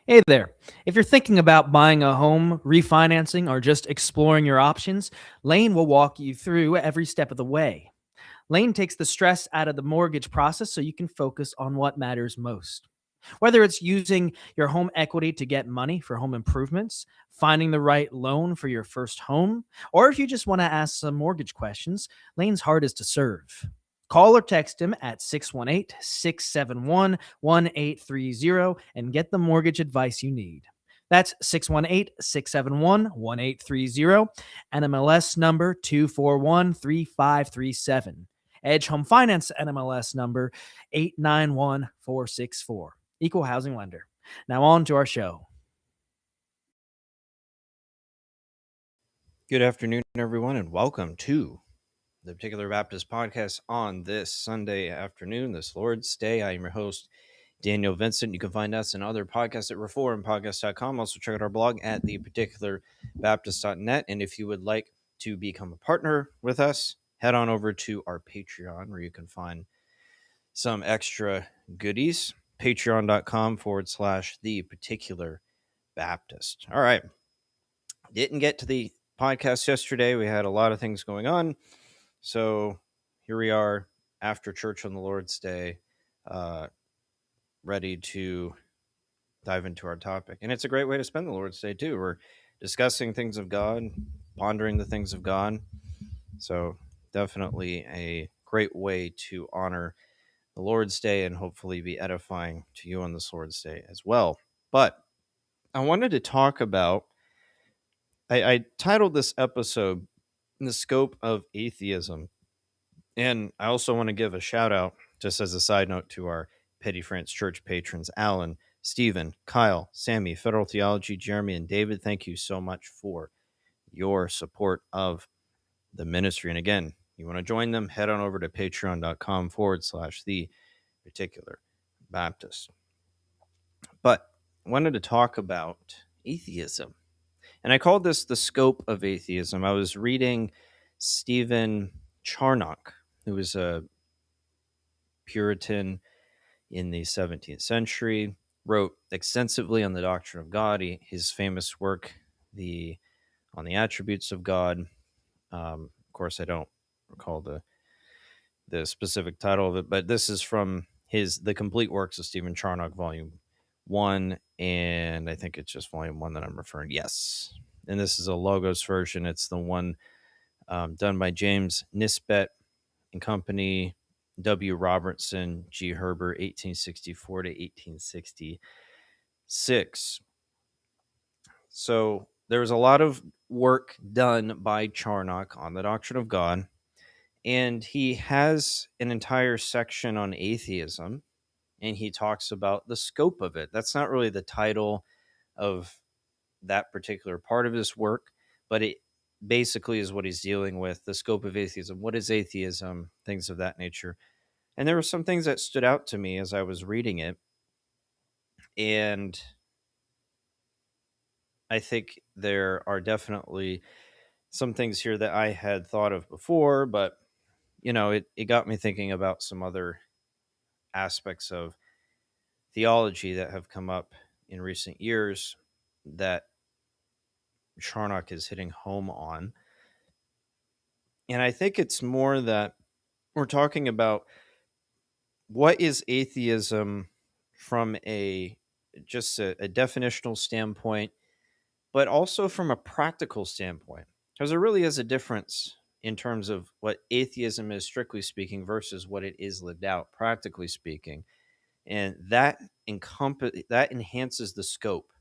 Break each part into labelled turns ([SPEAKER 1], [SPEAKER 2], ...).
[SPEAKER 1] Hey there. If you're thinking about buying a home, refinancing, or just exploring your options, Lane will walk you through every step of the way. Lane takes the stress out of the mortgage process so you can focus on what matters most. Whether it's using your home equity to get money for home improvements, finding the right loan for your first home, or if you just want to ask some mortgage questions, Lane's heart is to serve. Call or text him at 618-671-1830 and get the mortgage advice you need. That's 618-671-1830, NMLS number 2413537. Edge Home Finance NMLS number 891464. Equal housing lender. Now on to our show.
[SPEAKER 2] Good afternoon, everyone, and welcome to the Particular Baptist Podcast on this Sunday afternoon, this Lord's Day. I am your host, Daniel Vincent. You can find us and other podcasts at reformpodcast.com. Also, check out our blog at theparticularbaptist.net. And if you would like to become a partner with us, head on over to our Patreon, where you can find some extra goodies. Patreon.com/theparticularbaptist. All right. Didn't get to the podcast yesterday. We had a lot of things going on. So here we are after church on the Lord's Day, ready to dive into our topic. And it's a great way to spend the Lord's Day, too. We're discussing things of God, pondering the things of God. So definitely a great way to honor the Lord's Day and hopefully be edifying to you on this Lord's Day as well. But I wanted to talk about, I titled this episode, The Scope of Atheism. And I also want to give a shout out, just as a side note, to our Petty France Church patrons, Alan, Stephen, Kyle, Sammy, Federal Theology, Jeremy, and David. Thank you so much for your support of the ministry. And again, you want to join them, head on over to patreon.com/the particular Baptist. But I wanted to talk about atheism. And I called this the scope of atheism. I was reading Stephen Charnock, who was a Puritan in the 17th century, wrote extensively on the doctrine of God. His famous work, on the attributes of God. Of course, I don't recall the specific title of it, but this is from the complete works of Stephen Charnock, Volume 1, and I think it's just Volume 1 that I'm referring. Yes, and this is a Logos version. It's the one done by James Nisbet and Company, W. Robertson, G. Herbert, 1864 to 1866. So there was a lot of work done by Charnock on the doctrine of God, and he has an entire section on atheism, and he talks about the scope of it. That's not really the title of that particular part of his work, but it basically is what he's dealing with, the scope of atheism. What is atheism? Things of that nature. And there were some things that stood out to me as I was reading it. And I think there are definitely some things here that I had thought of before, but, it got me thinking about some other aspects of theology that have come up in recent years that Charnock is hitting home on. And I think it's more that we're talking about what is atheism from just a definitional standpoint, but also from a practical standpoint, because there really is a difference in terms of what atheism is strictly speaking versus what it is lived out practically speaking, and that enhances the scope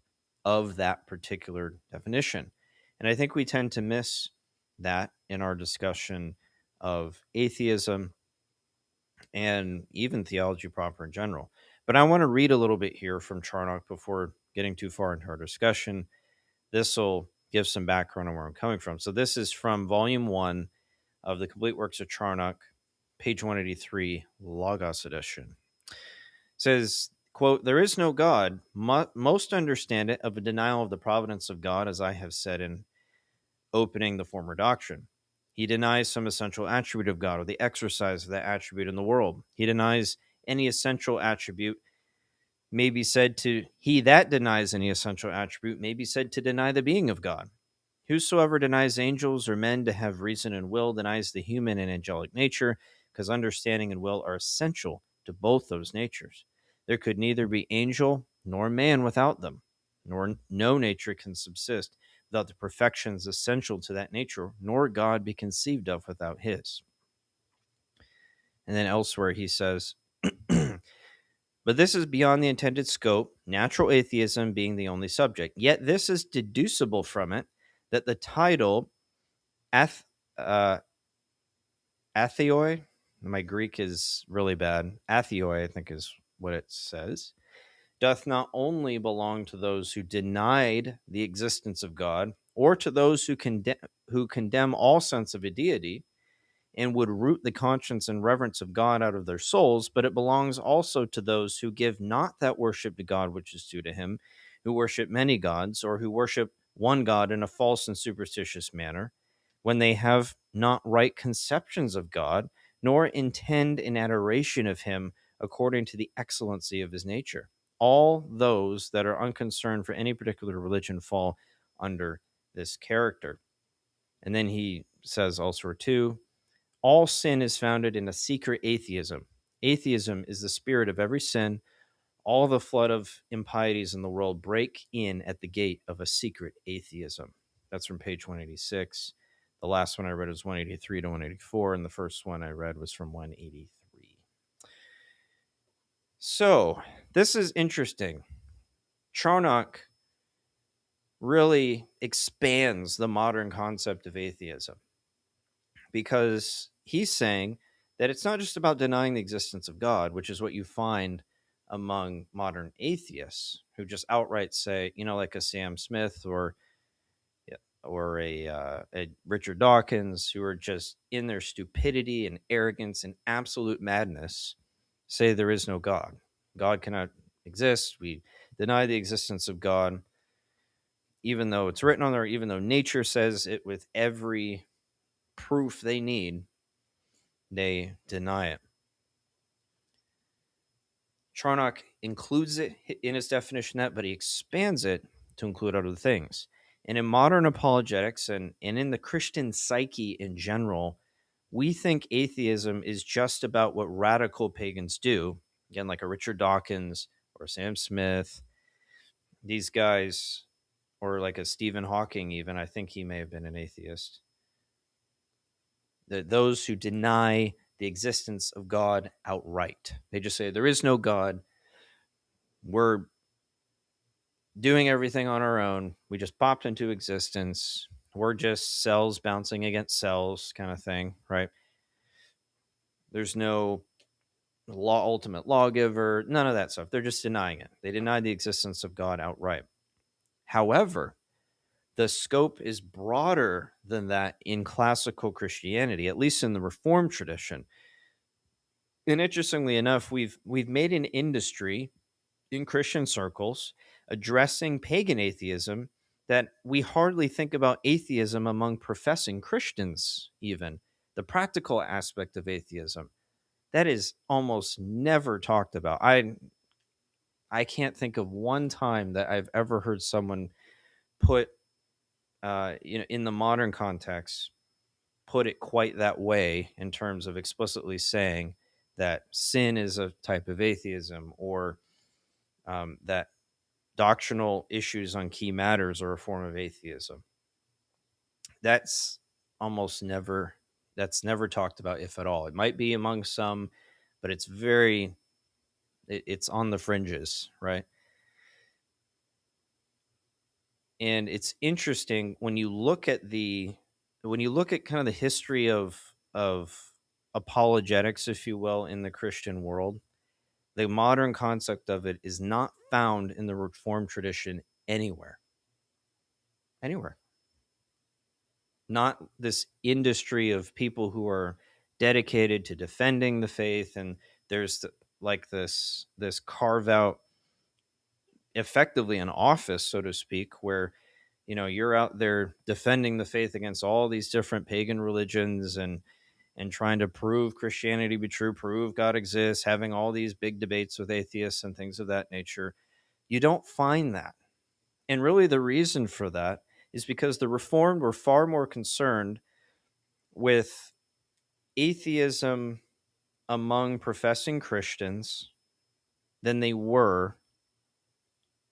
[SPEAKER 2] of that particular definition. And I think we tend to miss that in our discussion of atheism and even theology proper in general. But I want to read a little bit here from Charnock before getting too far into our discussion. This will give some background on where I'm coming from. So this is from Volume 1 of the Complete Works of Charnock, page 183, Logos edition. It says, quote, "There is no God. Most understand it of a denial of the providence of God, as I have said in opening the former doctrine. He denies some essential attribute of God or the exercise of that attribute in the world. He denies any essential attribute may be said to, he that denies any essential attribute may be said to deny the being of God. Whosoever denies angels or men to have reason and will denies the human and angelic nature, because understanding and will are essential to both those natures. There could neither be angel nor man without them, nor no nature can subsist without the perfections essential to that nature, nor God be conceived of without his. And then elsewhere he says, but this is beyond the intended scope, natural atheism being the only subject. Yet this is deducible from it that the title uh, atheoi, my Greek is really bad. Atheoi, I think, is what it says, doth not only belong to those who denied the existence of God, or to those who condemn all sense of a deity, and would root the conscience and reverence of God out of their souls, but it belongs also to those who give not that worship to God which is due to him, who worship many gods, or who worship one God in a false and superstitious manner, when they have not right conceptions of God, nor intend an adoration of him according to the excellency of his nature. All those that are unconcerned for any particular religion fall under this character. And then he says elsewhere too, all sin is founded in a secret atheism. Atheism is the spirit of every sin. All the flood of impieties in the world break in at the gate of a secret atheism. That's from page 186. The last one I read was 183 to 184, and the first one I read was from 183. So, this is interesting. Charnock really expands the modern concept of atheism, because he's saying that it's not just about denying the existence of God, which is what you find among modern atheists who just outright say, like a Sam Smith or a Richard Dawkins, who are just in their stupidity and arrogance and absolute madness, say there is no God. God cannot exist. We deny the existence of God, even though it's written on there, even though nature says it with every proof they need, they deny it. Charnock includes it in his definition that, but he expands it to include other things. And in modern apologetics and in the Christian psyche in general, we think atheism is just about what radical pagans do. Again, like a Richard Dawkins or Sam Smith, these guys, or like a Stephen Hawking, even. I think he may have been an atheist. Those who deny the existence of God outright. They just say there is no God. We're doing everything on our own. We just popped into existence. We're just cells bouncing against cells kind of thing, right? There's no ultimate lawgiver, none of that stuff. They're just denying it. They deny the existence of God outright. However, the scope is broader than that in classical Christianity, at least in the Reformed tradition. And interestingly enough, we've made an industry in Christian circles addressing pagan atheism that we hardly think about atheism among professing Christians, even the practical aspect of atheism. That is almost never talked about. I can't think of one time that I've ever heard someone put, in the modern context, put it quite that way in terms of explicitly saying that sin is a type of atheism, or that doctrinal issues on key matters are a form of atheism. That's almost never that's never talked about, if at all. It might be among some, but it's on the fringes, right? And it's interesting when you look at kind of the history of apologetics, if you will, in the Christian world. The modern concept of it is not found in the Reformed tradition anywhere. Anywhere. Not this industry of people who are dedicated to defending the faith, and there's this carve out, effectively an office, so to speak, where you're out there defending the faith against all these different pagan religions, and and trying to prove Christianity to be true, prove God exists, having all these big debates with atheists and things of that nature. You don't find that. And really the reason for that is because the Reformed were far more concerned with atheism among professing Christians than they were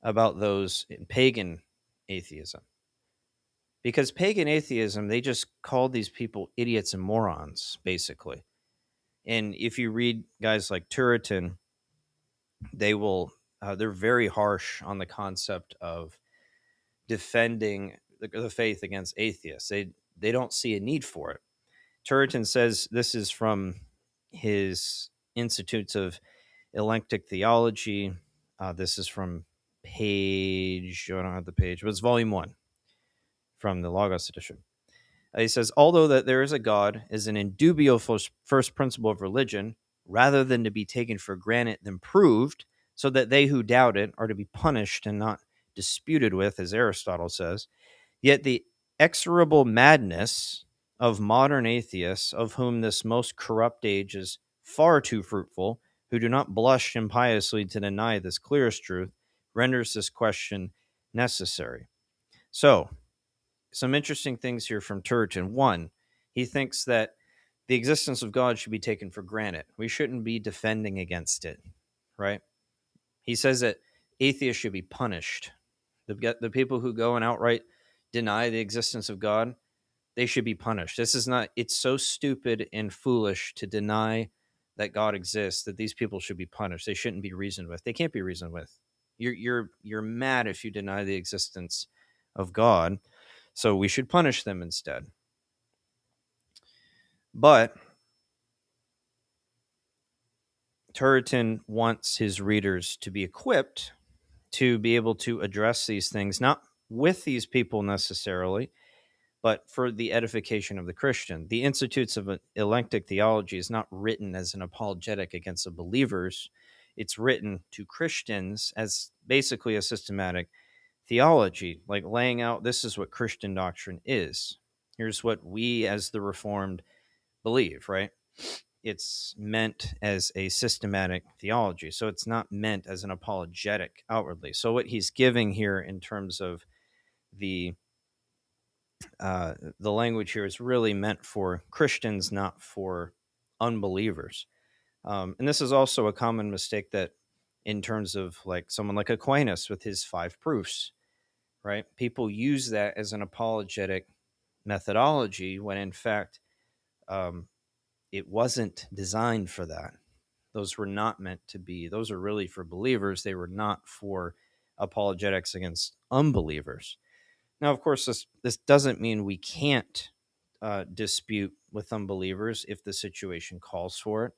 [SPEAKER 2] about those in pagan atheism. Because pagan atheism, they just called these people idiots and morons, basically. And if you read guys like Turretin, they're very harsh on the concept of defending the faith against atheists. They don't see a need for it. Turretin says, this is from his Institutes of Eclectic Theology. This is from page, I don't have the page, but it's volume 1 from the Logos edition. He says, although that there is a God is an indubitable first principle of religion, rather than to be taken for granted than proved, so that they who doubt it are to be punished and not disputed with, as Aristotle says, yet the exorable madness of modern atheists, of whom this most corrupt age is far too fruitful, who do not blush impiously to deny this clearest truth, renders this question necessary. So, some interesting things here from Turretin. One, he thinks that the existence of God should be taken for granted. We shouldn't be defending against it, right? He says that atheists should be punished. The people who go and outright deny the existence of God, they should be punished. It's so stupid and foolish to deny that God exists that these people should be punished. They shouldn't be reasoned with. They can't be reasoned with. You're mad if you deny the existence of God. So we should punish them instead. But Turretin wants his readers to be equipped to be able to address these things, not with these people necessarily, but for the edification of the Christian. The Institutes of Eclectic Theology is not written as an apologetic against the believers. It's written to Christians as basically a systematic theology, like laying out this is what Christian doctrine is. Here's what we as the Reformed believe, right? It's meant as a systematic theology. So it's not meant as an apologetic outwardly. So what he's giving here in terms of the language here is really meant for Christians, not for unbelievers. And this is also a common mistake that in terms of like someone like Aquinas with his 5 proofs, right? People use that as an apologetic methodology when in fact it wasn't designed for that. Those were not meant to be. Those are really for believers. They were not for apologetics against unbelievers. Now, of course, this doesn't mean we can't dispute with unbelievers if the situation calls for it.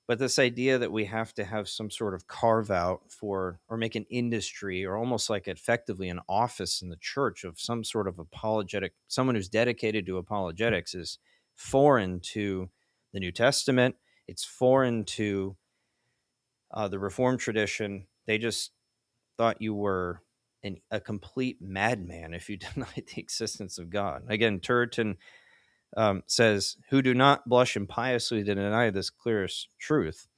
[SPEAKER 2] But this idea that we have to have some sort of carve out for, or make an industry, or almost like effectively an office in the church of some sort of apologetic, someone who's dedicated to apologetics, is foreign to the New Testament. It's foreign to the Reformed tradition. They just thought you were a complete madman if you denied the existence of God. Again, Turretin says, who do not blush impiously to deny this clearest truth.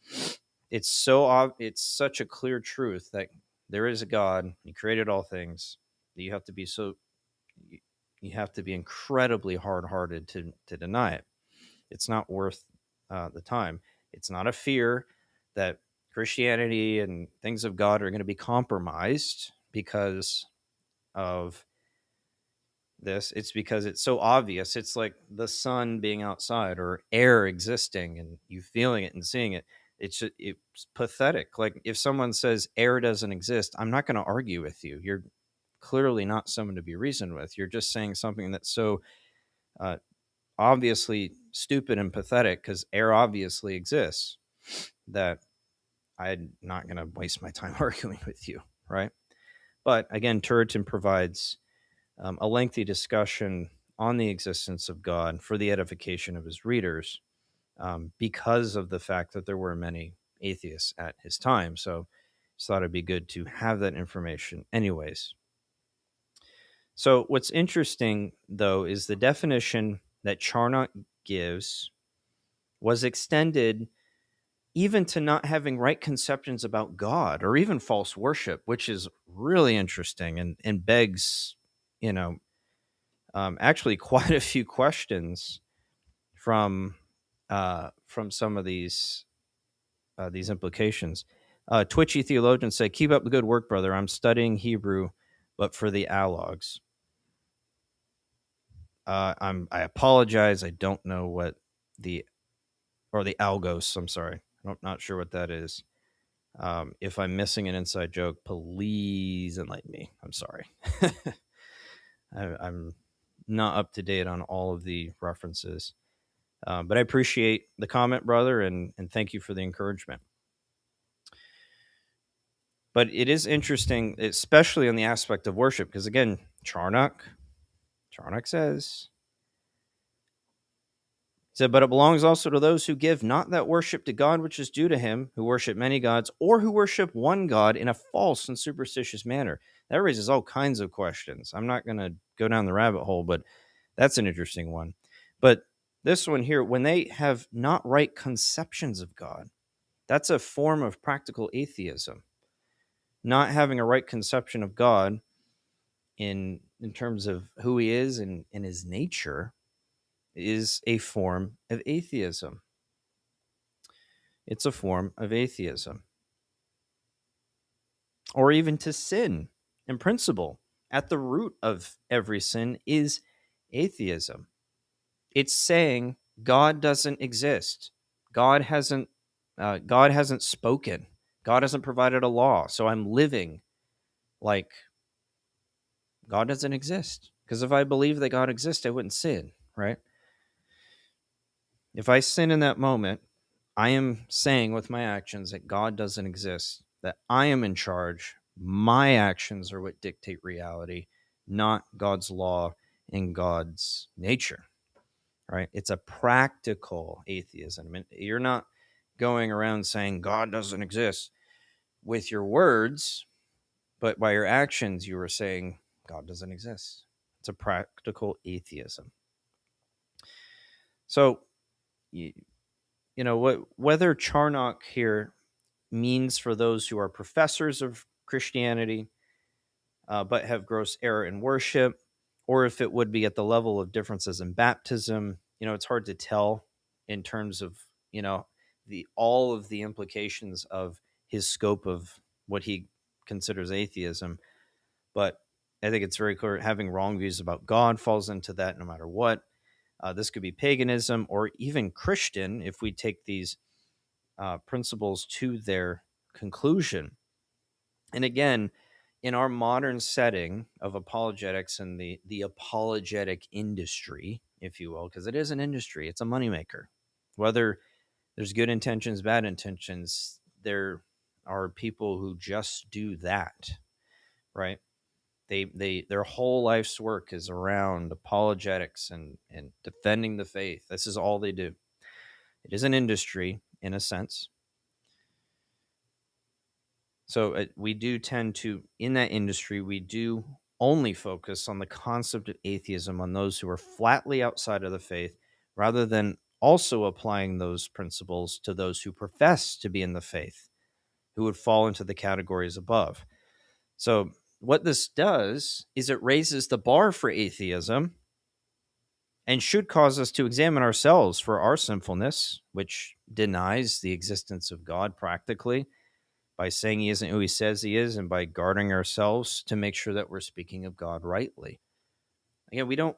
[SPEAKER 2] It's such a clear truth that there is a God. He created all things. That you have to be incredibly hard-hearted to deny it. It's not worth the time. It's not a fear that Christianity and things of God are going to be compromised because of this. It's because it's so obvious. It's like the sun being outside or air existing and you feeling it and seeing it. It's pathetic. Like if someone says air doesn't exist, I'm not going to argue with you. You're clearly not someone to be reasoned with. You're just saying something that's so obviously stupid and pathetic because air obviously exists that I'm not going to waste my time arguing with you, right? But again, Turretin provides a lengthy discussion on the existence of God for the edification of his readers because of the fact that there were many atheists at his time. So I thought it'd be good to have that information anyways. So what's interesting, though, is the definition that Charnock gives was extended even to not having right conceptions about God or even false worship, which is really interesting and begs, you know, actually quite a few questions from some of these implications. Twitchy theologians say, "Keep up the good work, brother. I'm studying Hebrew, but for the alogs." I apologize. I don't know what the algos. I'm sorry. I'm not sure what that is. If I'm missing an inside joke, please enlighten me. I'm sorry. I'm not up to date on all of the references, but I appreciate the comment, brother, and thank you for the encouragement. But it is interesting, especially on the aspect of worship, because again, Charnock says, but it belongs also to those who give not that worship to God which is due to him, who worship many gods, or who worship one God in a false and superstitious manner. That raises all kinds of questions. I'm not going to go down the rabbit hole, but that's an interesting one. But this one here, when they have not right conceptions of God, that's a form of practical atheism. Not having a right conception of God in terms of who he is and his nature is a form of atheism. It's a form of atheism. Or even to sin in principle. At the root of every sin is atheism. It's saying God doesn't exist. God hasn't spoken. God hasn't provided a law. So I'm living like God doesn't exist. Because if I believe that God exists, I wouldn't sin, right? If I sin in that moment, I am saying with my actions that God doesn't exist, that I am in charge. My actions are what dictate reality, not God's law and God's nature, right? It's a practical atheism. I mean, you're not going around saying God doesn't exist with your words, but by your actions, you are saying God doesn't exist. It's a practical atheism. So, you know, whether Charnock here means for those who are professors of Christianity, but have gross error in worship, or if it would be at the level of differences in baptism, it's hard to tell in terms of, all of the implications of his scope of what he considers atheism. But I think it's very clear having wrong views about God falls into that no matter what. This could be paganism or even Christian if we take these principles to their conclusion. And again, in our modern setting of apologetics and the apologetic industry, if you will, because it is an industry, it's a moneymaker. Whether there's good intentions, bad intentions, there are people who just do that, right? Their whole life's work is around apologetics and defending the faith. This is all they do. It is an industry in a sense. So we do tend to, in that industry, we do only focus on the concept of atheism on those who are flatly outside of the faith, rather than also applying those principles to those who profess to be in the faith, who would fall into the categories above. So what this does is it raises the bar for atheism and should cause us to examine ourselves for our sinfulness, which denies the existence of God practically, by saying he isn't who he says he is, and by guarding ourselves to make sure that we're speaking of God rightly. Again, we don't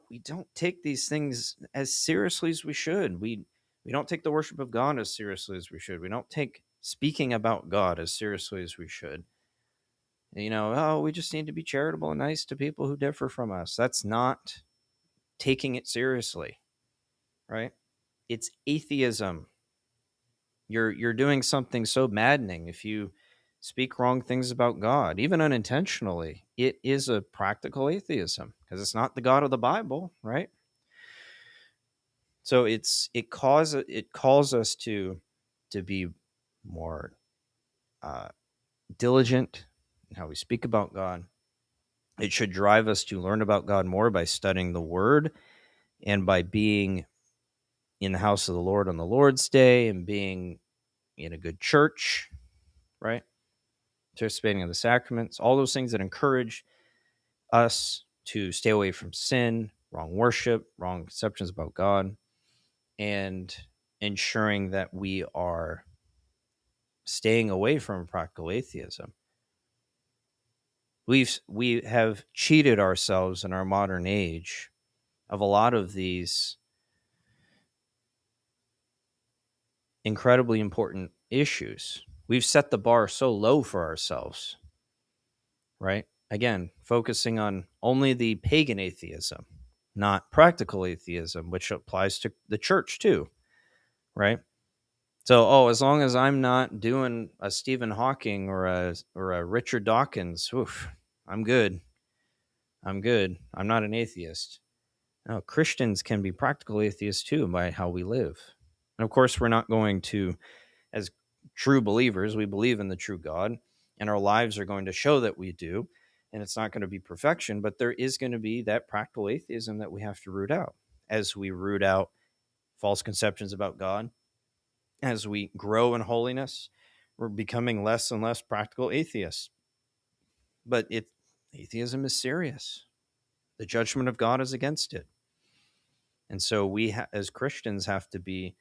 [SPEAKER 2] take these things as seriously as we should. We don't take the worship of God as seriously as we should. We don't take speaking about God as seriously as we should. We just need to be charitable and nice to people who differ from us. That's not taking it seriously, right? It's atheism. You're doing something so maddening if you speak wrong things about God, even unintentionally. It is a practical atheism because it's not the God of the Bible, right? So it calls us to be more diligent in how we speak about God. It should drive us to learn about God more by studying the Word and by being in the house of the Lord on the Lord's day and being in a good church, right? Participating in the sacraments, all those things that encourage us to stay away from sin, wrong worship, wrong conceptions about God, and ensuring that we are staying away from practical atheism. We have cheated ourselves in our modern age of a lot of these incredibly important issues. We've set the bar so low for ourselves, right? Again, focusing on only the pagan atheism, not practical atheism, which applies to the church too, right? So, as long as I'm not doing a Stephen Hawking or a Richard Dawkins, oof, I'm good. I'm good. I'm not an atheist. No, Christians can be practical atheists too by how we live. And of course, we're not going to, as true believers, we believe in the true God, and our lives are going to show that we do. And it's not going to be perfection, but there is going to be that practical atheism that we have to root out as we root out false conceptions about God. As we grow in holiness, we're becoming less and less practical atheists. But atheism is serious. The judgment of God is against it. And so we, as Christians, have to be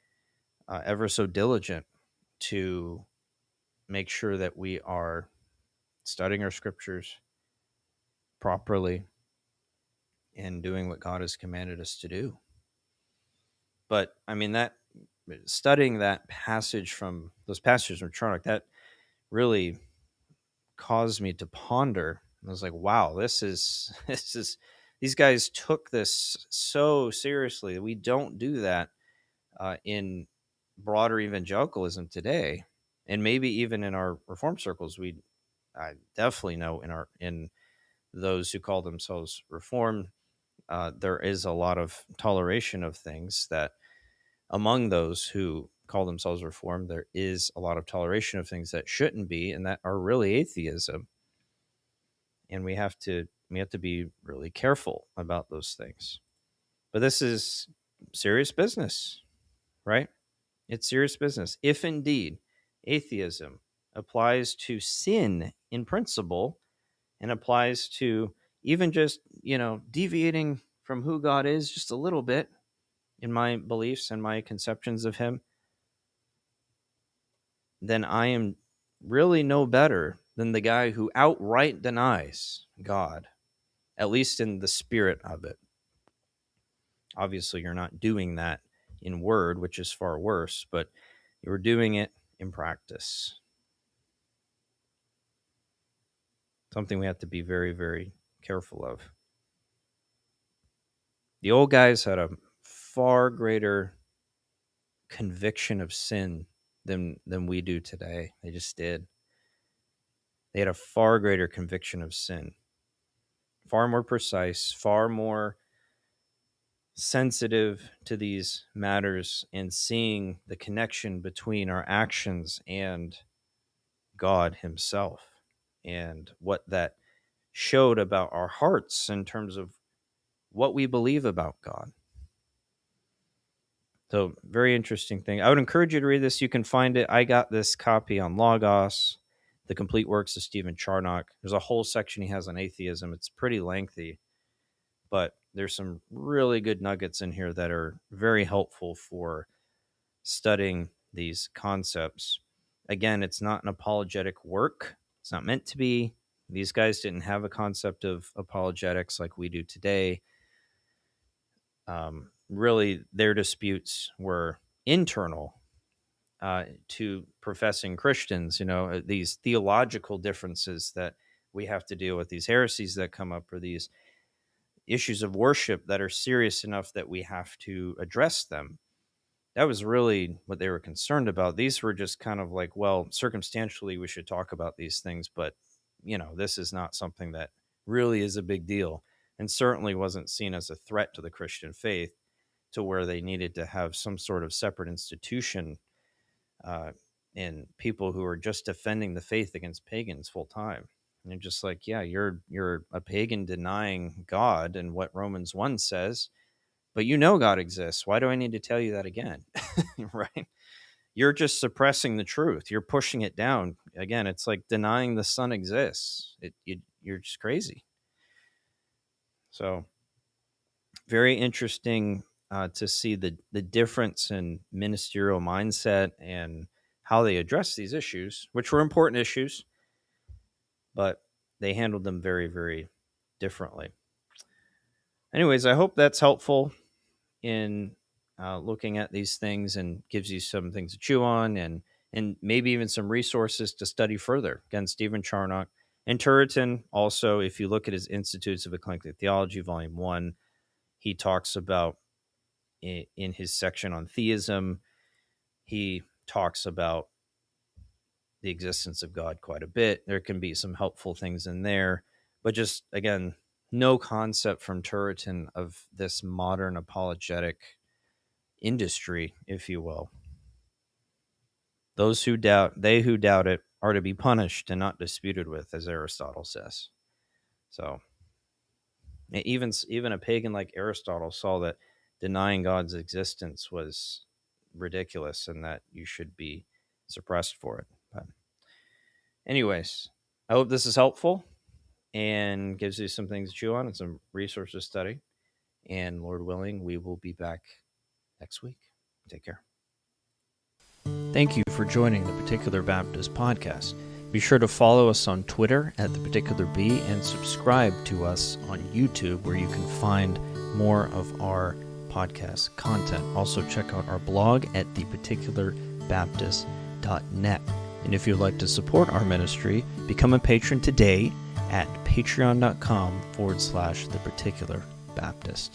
[SPEAKER 2] ever so diligent to make sure that we are studying our scriptures properly and doing what God has commanded us to do. But I mean, that studying that passage from those passages from Charnock, that really caused me to ponder. I was like, wow, this is these guys took this so seriously. We don't do that in broader evangelicalism today, and maybe even in our reform circles. I definitely know in those who call themselves reformed, there is a lot of toleration of things that among those who call themselves reformed, there is a lot of toleration of things that shouldn't be and that are really atheism. And we have to be really careful about those things. But this is serious business, right? It's serious business. If indeed atheism applies to sin in principle and applies to even just, deviating from who God is just a little bit in my beliefs and my conceptions of him, then I am really no better than the guy who outright denies God, at least in the spirit of it. Obviously, you're not doing that in word, which is far worse, but you're doing it in practice. Something we have to be very, very careful of. The old guys had a far greater conviction of sin than we do today. They just did. They had a far greater conviction of sin, far more precise, far more sensitive to these matters and seeing the connection between our actions and God himself and what that showed about our hearts in terms of what we believe about God. So, very interesting thing. I would encourage you to read this. You can find it. I got this copy on Logos, The Complete Works of Stephen Charnock. There's a whole section he has on atheism. It's pretty lengthy, but there's some really good nuggets in here that are very helpful for studying these concepts. Again, it's not an apologetic work. It's not meant to be. These guys didn't have a concept of apologetics like we do today. Really, their disputes were internal to professing Christians. These theological differences that we have to deal with, these heresies that come up, or these issues of worship that are serious enough that we have to address them. That was really what they were concerned about. These were just kind of like, well, circumstantially, we should talk about these things, but, this is not something that really is a big deal, and certainly wasn't seen as a threat to the Christian faith to where they needed to have some sort of separate institution and people who are just defending the faith against pagans full time. And you're just like, yeah, you're a pagan denying God and what Romans 1 says. but you know God exists. Why do I need to tell you that again? Right? You're just suppressing the truth. You're pushing it down. Again, it's like denying the sun exists. You're just crazy. So very interesting to see the difference in ministerial mindset and how they address these issues, which were important issues, but they handled them very, very differently. Anyways, I hope that's helpful in looking at these things and gives you some things to chew on and maybe even some resources to study further. Again, Stephen Charnock and Turretin. Also, if you look at his Institutes of Eclectic Theology, Volume 1, he talks about, in his section on theism, he talks about the existence of God quite a bit. There can be some helpful things in there, but just, again, no concept from Turretin of this modern apologetic industry, if you will. Those who doubt, they who doubt it are to be punished and not disputed with, as Aristotle says. So even a pagan like Aristotle saw that denying God's existence was ridiculous and that you should be suppressed for it. But anyways, I hope this is helpful and gives you some things to chew on and some resources to study. And Lord willing, we will be back next week. Take care. Thank you for joining the Particular Baptist Podcast. Be sure to follow us on Twitter at The Particular B and subscribe to us on YouTube, where you can find more of our podcast content. Also, check out our blog at theparticularbaptist.net. And if you'd like to support our ministry, become a patron today at patreon.com/theparticularbaptist.